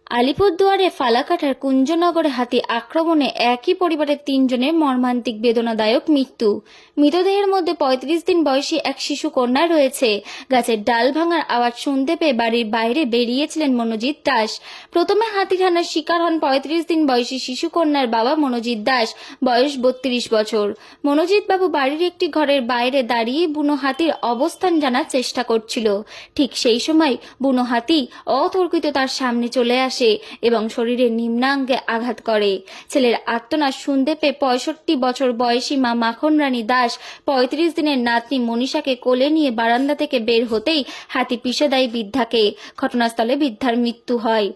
আলিপুরদুয়ারে ফালাকাটার কুঞ্জনগরে হাতি আক্রমণে একই পরিবারের 3 জনের মর্মান্তিক বেদনাদায়ক মৃত্যু। মৃতদেহের মধ্যে 35 দিন বয়সী এক শিশু কন্যা রয়েছে। গাছের ডাল ভাঙার আওয়াজ শুনতে পেয়ে বাড়ির বাইরে বেরিয়েছিলেন মনোজিৎ দাস। প্রথমে হাতির হানার শিকার হন 35 দিন বয়সী শিশু কন্যার বাবা মনোজিৎ দাস, বয়স 32 বছর। মনোজিৎ বাবু বাড়ির একটি ঘরের বাইরে দাঁড়িয়ে বুনো হাতির অবস্থান জানার চেষ্টা করছিল। ঠিক সেই সময় বুনো হাতি অতর্কিত তার সামনে চলে আসে এবং শরীরের নিম্নাঙ্গে আঘাত করে। ছেলের আর্তনাদ শুনতে পেয়ে 65 বছর বয়সী মা মাখন রানী দাস 35 দিনের নাতনি মনীষাকে কোলে নিয়ে বারান্দা থেকে বের হতেই হাতি পিষে দেয় বৃদ্ধাকে। ঘটনাস্থলে বৃদ্ধার মৃত্যু হয়।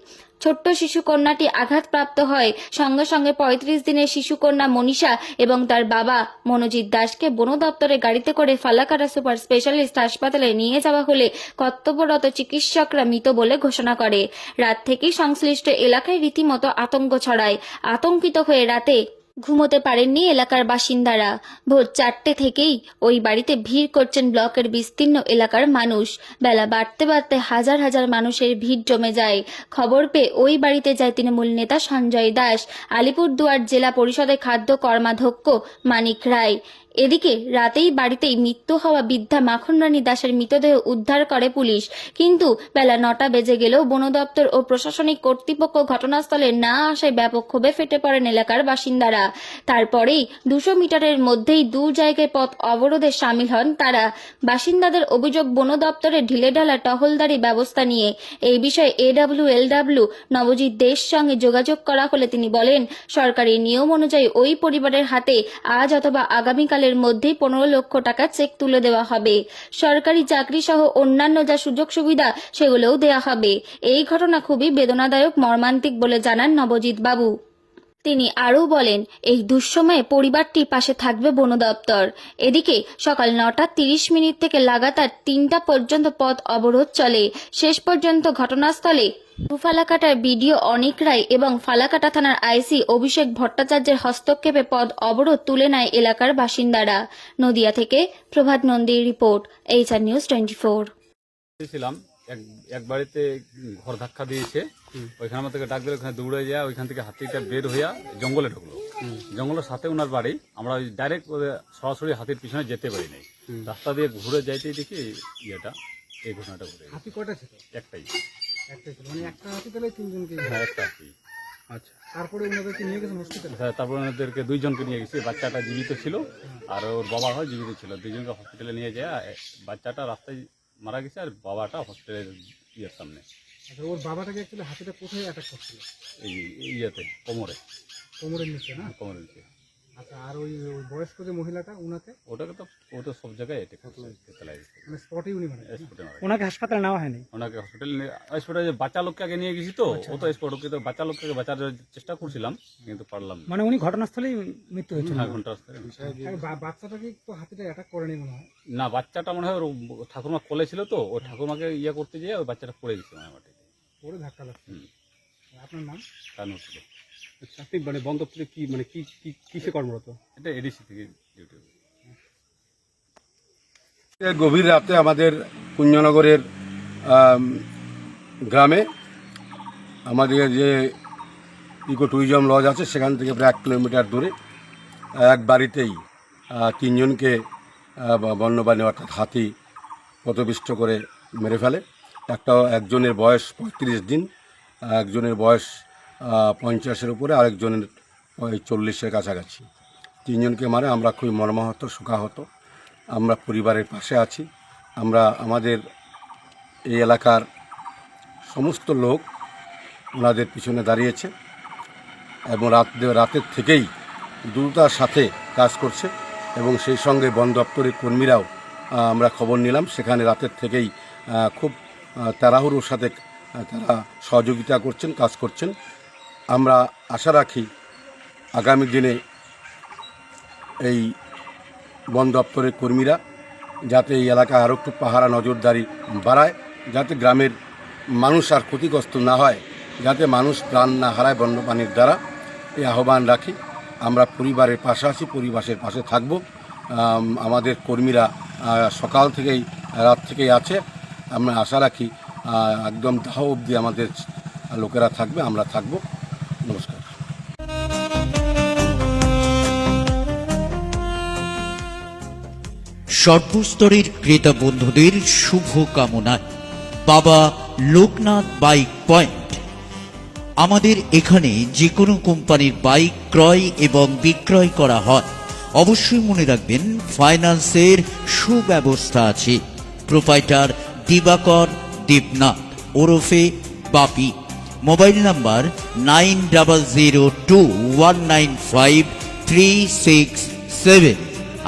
ছোট্ট শিশু কন্যাটি আঘাতপ্রাপ্ত হয়। সঙ্গে সঙ্গে 35 দিনের শিশু কন্যা মনীষা এবং তার বাবা মনোজিৎ দাসকে বন দপ্তরের গাড়িতে করে ফালাকাটা সুপার স্পেশালিস্ট হাসপাতালে নিয়ে যাওয়া হলে কর্তব্যরত চিকিৎসকরা মৃত বলে ঘোষণা করে। রাত থেকেই সংশ্লিষ্ট এলাকায় রীতিমতো আতঙ্ক ছড়ায়। আতঙ্কিত হয়ে রাতে ঘুমোতে পারেননি এলাকার বাসিন্দারা। ভোর 4টে থেকেই ওই বাড়িতে ভিড় করছেন ব্লকের বিস্তীর্ণ এলাকার মানুষ। বেলা বাড়তে বাড়তে হাজার হাজার মানুষের ভিড় জমে যায়। খবর পেয়ে ওই বাড়িতে যায় তৃণমূল নেতা সঞ্জয় দাস, আলিপুরদুয়ার জেলা পরিষদের খাদ্য কর্মাধ্যক্ষ মানিক রায়। এদিকে রাতেই বাড়িতেই মৃত্যু হওয়া বৃদ্ধা মাখন রানী দাসের মৃতদেহ উদ্ধার করে পুলিশ। কিন্তু বেলা 9টা বেজে গেলেও বন দপ্তর ও প্রশাসনিক কর্তৃপক্ষ ঘটনাস্থলে না আসায় ব্যাপক ক্ষোভে ফেটে পড়েন এলাকার বাসিন্দারা। তারপরেই 200 মিটারের মধ্যেই 2 জায়গায় পথ অবরোধে সামিল হন তারা। বাসিন্দাদের অভিযোগ, বন দপ্তরের ঢিলেঢালা টহলদারি ব্যবস্থা নিয়ে এই বিষয়ে AWLW নবজিৎ দেশ সঙ্গে যোগাযোগ করা হলে তিনি বলেন, সরকারি নিয়ম অনুযায়ী ওই পরিবারের হাতে আজ অথবা আগামীকাল এর মধ্যেই 15 লক্ষ টাকা চেক তুলে দেওয়া হবে। সরকারি চাকরি সহ অন্যান্য যা সুযোগ সুবিধা সেগুলোও দেওয়া হবে। এই ঘটনা খুবই বেদনাদায়ক, মর্মান্তিক বলে জানান নবজিৎ বাবু। তিনি আরও বলেন, এই দুঃসময়ে পরিবারটির পাশে থাকবে বন দপ্তর। এদিকে সকাল 9:30 থেকে লাগাতার 3টা পর্যন্ত পথ অবরোধ চলে। শেষ পর্যন্ত ঘটনাস্থলে ফালাকাটার বিডিও অনিক রায় এবং ফালাকাটা থানার আইসি অভিষেক ভট্টাচার্যের হস্তক্ষেপে পথ অবরোধ তুলে নেয় এলাকার বাসিন্দারা। নদিয়া থেকে প্রভাত নন্দীর রিপোর্ট, HR নিউজ 24। ছিলাম এক বাড়িতে ঘর ধাক্কা দিয়েছে, ওইখানে আমার থেকে ডাক দিলে ওখানে দৌড়ে যায়, ওইখান থেকে হাতিটা বের হইয়া জঙ্গলে ঢুকলো। জঙ্গলের সাথে ওনার বাড়ি। আমরা ডাইরেক্ট সরাসরি হাতির পিছনে যেতে পারি নাই, রাস্তা দিয়ে ঘুরে যাইতেই দেখি এই ঘটনাটা ঘুরে। হাতি কয়টা ছিল? একটাই ছিল, মানে একটা হাতি তাহলে 3 জনকে। হ্যাঁ, একটা হাতি। আচ্ছা, তারপরে ওনাদেরকে নিয়ে গেছেন হসপিটালে? হ্যাঁ, তারপর ওনাদেরকে 2 জনকে নিয়ে গেছি। বাচ্চাটা জীবিত ছিল আর ওর বাবা হয় জীবিত ছিল। 2 জনকে হসপিটালে নিয়ে যায়। বাচ্চাটা রাস্তায় মারা গেছে আর বাবাটা হসপিটালের সামনে। আচ্ছা, ওর বাবাটাকে অ্যাকচুয়ালি হাতিটা কোথায় অ্যাটাক করছিল? এই কোমরের নিচে না? কোমরের নিচে। আচ্ছা, আর ওই বয়স্ক যে মহিলাটা, ওনাকে? ওটাকে তো ও তো সব জায়গায় এটা লাগিয়েছে, মানে স্পটেই উনি মারা গেছেন? স্পটে মারা গেছে। ওনাকে হাসপাতালে নেওয়া হয়নি? ওনাকে হসপিটালে বাচ্চা লোককে আগে নিয়ে গেছি তো, ও তো স্পট। ওকে তো বাচ্চা লোককে বাঁচার চেষ্টা করছিলাম কিন্তু পারলাম না। মানে উনি ঘটনাস্থলেই মৃত্যু হয়েছে? হ্যাঁ, ঘন্টা বাচ্চাটাকে তো হাতিটা অ্যাটাক করেনি মনে হয়? না, বাচ্চাটা মনে হয় ওর ঠাকুরমা কোলে ছিল তো, ও ঠাকুরমাকে করতে যেয়ে ওই বাচ্চাটা পড়ে গেছে মাটিতে। ওরে ধাক্কা লাগছে। আপনার নাম? কানু ছিল। আচ্ছা, আপনি মানে বন দপ্তরে কি মানে কিসে কর্মরত? এটা এডিসি থেকে ডিউটি। গভীর রাতে আমাদের কুঞ্জনগরের গ্রামে আমাদের যে ইকো ট্যুরিজম লজ আছে সেখান থেকে প্রায় 1 কিলোমিটার দূরে এক বাড়িতেই 3 জনকে বন্যপ্রাণী অর্থাৎ হাতি পথপিষ্ট করে মেরে ফেলে। একজনের বয়স 35 দিন, একজনের বয়স 50-এর উপরে, আরেকজনের 40-এর কাছাকাছি। 3 জনকে মারে। আমরা খুবই মর্মাহত, শোকাহত। আমরা পরিবারের পাশে আছি। আমাদের এই এলাকার সমস্ত লোক ওনাদের পিছনে দাঁড়িয়েছে এবং রাতের থেকেই দ্রুততার সাথে কাজ করছে এবং সেই সঙ্গে বন দপ্তরের কর্মীরাও আমরা খবর নিলাম, সেখানে রাতের থেকেই খুব তাড়াহুড়োর সাথে তারা সহযোগিতা করছেন, কাজ করছেন। আমরা আশা রাখি আগামী দিনে এই বন দপ্তরের কর্মীরা যাতে এই এলাকায় আরও একটু পাহারা নজরদারি বাড়ায়, যাতে গ্রামের মানুষ আর ক্ষতিগ্রস্ত না হয়, যাতে মানুষ প্রাণ না হারায় বন্যপ্রাণীর দ্বারা, এই আহ্বান রাখি। আমরা পরিবারের পাশে আছি, পরিবারের পাশে থাকব। আমাদের কর্মীরা সকাল থেকেই রাত থেকেই আছে। আমরা আশা রাখি একদম দাহ অবধি আমাদের লোকেরা থাকবে, আমরা থাকবো। নমস্কার। সর্বস্তরের ক্রেতা বন্ধুদের শুভ কামনায় বাবা লোকনাথ বাইক পয়েন্ট। আমাদের এখানে যে কোনো কোম্পানির বাইক ক্রয় এবং বিক্রয় করা হয়। অবশ্যই মনে রাখবেন ফাইন্যান্সের সুব্যবস্থা আছে। প্রোপাইটার দিবাকর দেবনাথ ওরফে বাপি। Mobile number 9002195367।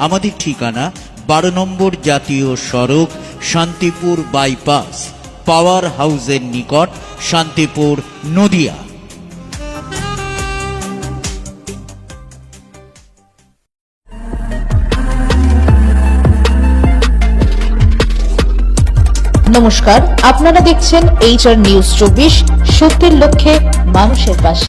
আমাদের ঠিকানা 12 নম্বর জাতীয় সড়ক, শান্তিপুর বাইপাস, পাওয়ার হাউসের নিকট, শান্তিপুর, নদিয়া। নমস্কার, আপনারা দেখছেন HR নিউজ 24, সত্যের লক্ষ্যে মানুষের পাশে।